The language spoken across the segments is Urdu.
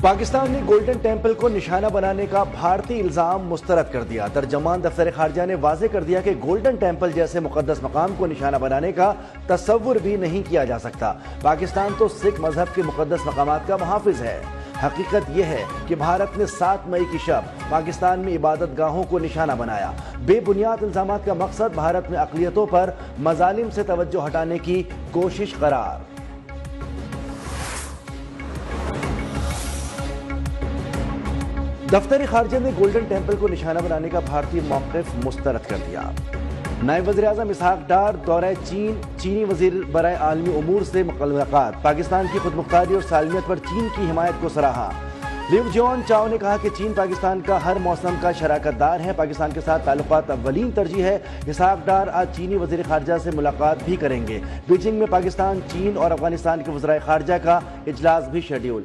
پاکستان نے گولڈن ٹیمپل کو نشانہ بنانے کا بھارتی الزام مسترد کر دیا۔ ترجمان دفتر خارجہ نے واضح کر دیا کہ گولڈن ٹیمپل جیسے مقدس مقام کو نشانہ بنانے کا تصور بھی نہیں کیا جا سکتا۔ پاکستان تو سکھ مذہب کے مقدس مقامات کا محافظ ہے۔ حقیقت یہ ہے کہ بھارت نے 7 مئی کی شب پاکستان میں عبادت گاہوں کو نشانہ بنایا۔ بے بنیاد الزامات کا مقصد بھارت میں اقلیتوں پر مظالم سے توجہ ہٹانے کی کوشش قرار۔ دفتر خارجہ نے گولڈن ٹیمپل کو نشانہ بنانے کا بھارتی موقف مسترد کر دیا۔ نائب وزیر اعظم اسحاق ڈار دورہ چینی وزیر برائے عالمی امور سے ملاقات۔ پاکستان کی خود مختاری اور سالمیت پر چین کی حمایت کو سراہا۔ لیو جیون چاؤ نے کہا کہ چین پاکستان کا ہر موسم کا شراکت دار ہے، پاکستان کے ساتھ تعلقات اولین ترجیح ہے۔ اسحاق ڈار آج چینی وزیر خارجہ سے ملاقات بھی کریں گے۔ بیجنگ میں پاکستان، چین اور افغانستان کے وزرائے خارجہ کا اجلاس بھی شیڈیول۔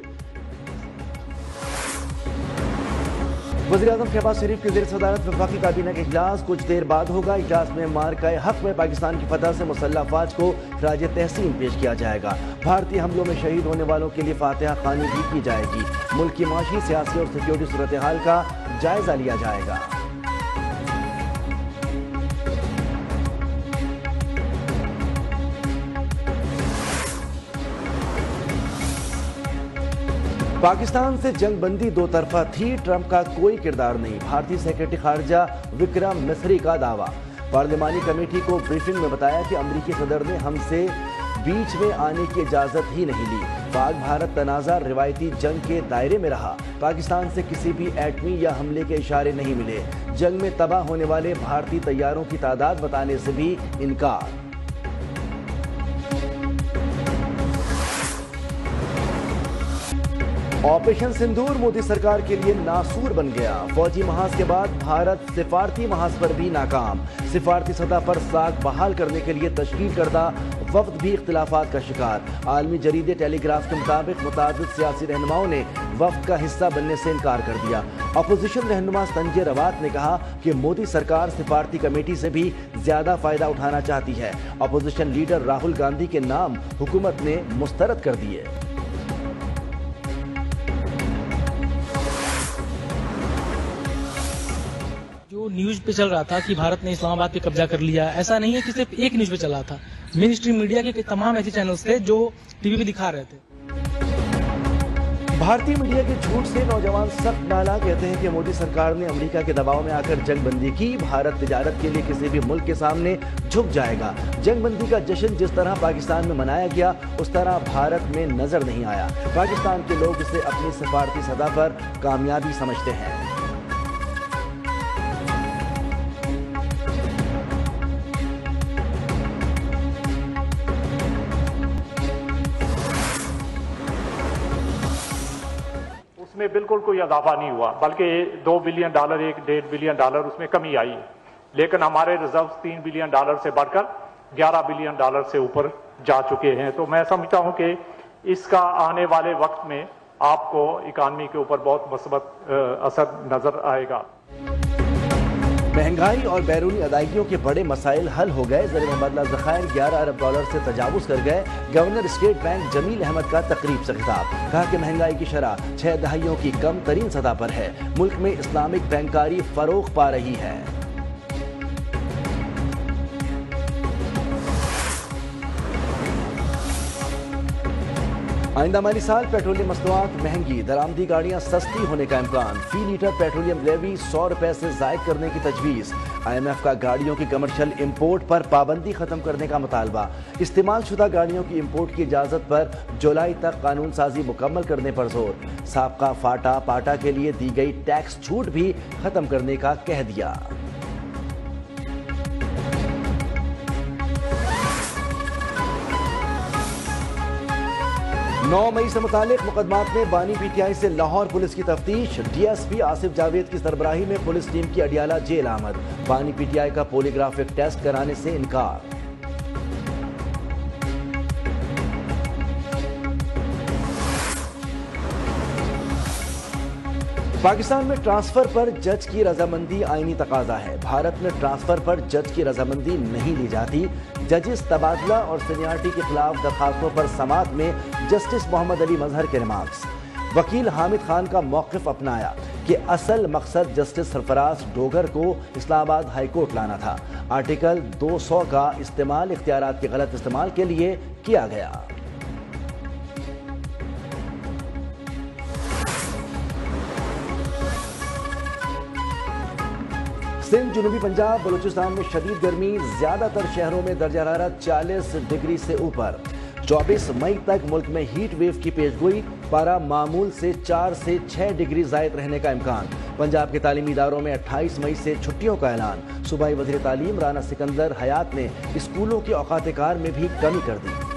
وزیراعظم شہباز شریف کی زیر صدارت وفاقی کابینہ کا اجلاس کچھ دیر بعد ہوگا۔ اجلاس میں مارکہ حق میں پاکستان کی فتح سے مسلح افواج کو خراج تحسین پیش کیا جائے گا۔ بھارتی حملوں میں شہید ہونے والوں کے لیے فاتحہ خوانی بھی کی جائے گی۔ ملک کی معاشی، سیاسی اور سیکیورٹی صورتحال کا جائزہ لیا جائے گا۔ پاکستان سے جنگ بندی دو طرفہ تھی، ٹرمپ کا کوئی کردار نہیں، بھارتی سیکرٹری خارجہ وکرم مسری کا دعویٰ۔ پارلیمانی کمیٹی کو بریفنگ میں بتایا کہ امریکی صدر نے ہم سے بیچ میں آنے کی اجازت ہی نہیں لی۔ پاک بھارت تنازع روایتی جنگ کے دائرے میں رہا، پاکستان سے کسی بھی ایٹمی یا حملے کے اشارے نہیں ملے۔ جنگ میں تباہ ہونے والے بھارتی طیاروں کی تعداد بتانے سے بھی انکار۔ آپریشن سندور مودی سرکار کے لیے ناسور بن گیا۔ فوجی محاذ کے بعد بھارت سفارتی محاذ پر بھی ناکام۔ سفارتی سطح پر ساکھ بحال کرنے کے لیے تشکیل کردہ وفد بھی اختلافات کا شکار۔ عالمی جریدے ٹیلی گراف کے مطابق متعدد سیاسی رہنماؤں نے وفد کا حصہ بننے سے انکار کر دیا۔ اپوزیشن رہنما سنجے روات نے کہا کہ مودی سرکار سفارتی کمیٹی سے بھی زیادہ فائدہ اٹھانا چاہتی ہے۔ اپوزیشن لیڈر راہل گاندھی کے نام حکومت نے مسترد کر دیے۔ جو نیوز پہ چل رہا تھا کہ بھارت نے اسلام آباد پہ قبضہ کر لیا، ایسا نہیں ہے کہ صرف ایک نیوز پہ چلا تھا۔ مین اسٹریم میڈیا کے تمام ایسے چینلز تھے جو ٹی وی پہ دکھا رہے تھے۔ بھارتی میڈیا کے جھوٹ سے نوجوان سخت نالاں کہتے ہیں کہ مودی سرکار نے امریکہ کے دباؤ میں آ کر جنگ بندی کی۔ بھارت تجارت کے لیے کسی بھی ملک کے سامنے جھک جائے گا۔ جنگ بندی کا جشن جس طرح پاکستان میں منایا گیا اس طرح بھارت میں نظر نہیں آیا۔ پاکستان کے لوگ اسے اپنی سفارتی سطح پر کامیابی سمجھتے ہیں۔ اس میں بالکل کوئی اضافہ نہیں ہوا، بلکہ $2 بلین، $1.5 بلین اس میں کمی آئی، لیکن ہمارے ریزروز $3 بلین سے بڑھ کر $11 بلین سے اوپر جا چکے ہیں۔ تو میں سمجھتا ہوں کہ اس کا آنے والے وقت میں آپ کو اکانومی کے اوپر بہت مثبت اثر نظر آئے گا۔ مہنگائی اور بیرونی ادائیگیوں کے بڑے مسائل حل ہو گئے۔ زر مبادلہ ذخائر $11 ارب سے تجاوز کر گئے۔ گورنر اسٹیٹ بینک جمیل احمد کا تقریب سے خطاب، کہا کہ مہنگائی کی شرح 6 دہائیوں کی کم ترین سطح پر ہے۔ ملک میں اسلامک بینکاری فروغ پا رہی ہے۔ آئندہ مالی سال پیٹرولیم مصنوعات مہنگی، درآمدی گاڑیاں سستی ہونے کا امکان۔ فی لیٹر پیٹرولیم لیوی $100 سے زائد کرنے کی تجویز۔ IMF کا گاڑیوں کی کمرشل امپورٹ پر پابندی ختم کرنے کا مطالبہ۔ استعمال شدہ گاڑیوں کی امپورٹ کی اجازت پر جولائی تک قانون سازی مکمل کرنے پر زور۔ سابقہ فاٹا پاٹا کے لیے دی گئی ٹیکس چھوٹ بھی ختم کرنے کا کہہ دیا۔ 9 مئی سے متعلق مقدمات میں بانی پی ٹی آئی سے لاہور پولیس کی تفتیش۔ D S P Asif Javed کی سربراہی میں پولیس ٹیم کی اڈیالہ جیل آمد۔ بانی پی ٹی آئی کا پولی گرافک ٹیسٹ کرانے سے انکار۔ پاکستان میں ٹرانسفر پر جج کی رضامندی آئینی تقاضا ہے۔ بھارت میں ٹرانسفر پر جج کی رضامندی نہیں لی جاتی۔ ججز تبادلہ اور سینیارٹی کے خلاف درخواستوں پر سماعت میں جسٹس محمد علی مظہر کے ریمارکس۔ وکیل حامد خان کا موقف اپنایا کہ اصل مقصد جسٹس سرفراز ڈوگر کو اسلام آباد ہائی کورٹ لانا تھا۔ آرٹیکل 200 کا استعمال اختیارات کے غلط استعمال کے لیے کیا گیا۔ سندھ، جنوبی پنجاب، بلوچستان میں شدید گرمی، زیادہ تر شہروں میں درجہ حرارت 40 ڈگری سے اوپر۔ 24 مئی تک ملک میں ہیٹ ویو کی پیشگوئی، پارہ معمول سے 4 سے 6 ڈگری زائد رہنے کا امکان۔ پنجاب کے تعلیمی اداروں میں 28 مئی سے چھٹیوں کا اعلان۔ صوبائی وزیر تعلیم رانا سکندر حیات نے اسکولوں کے اوقات کار میں بھی کمی کر دی۔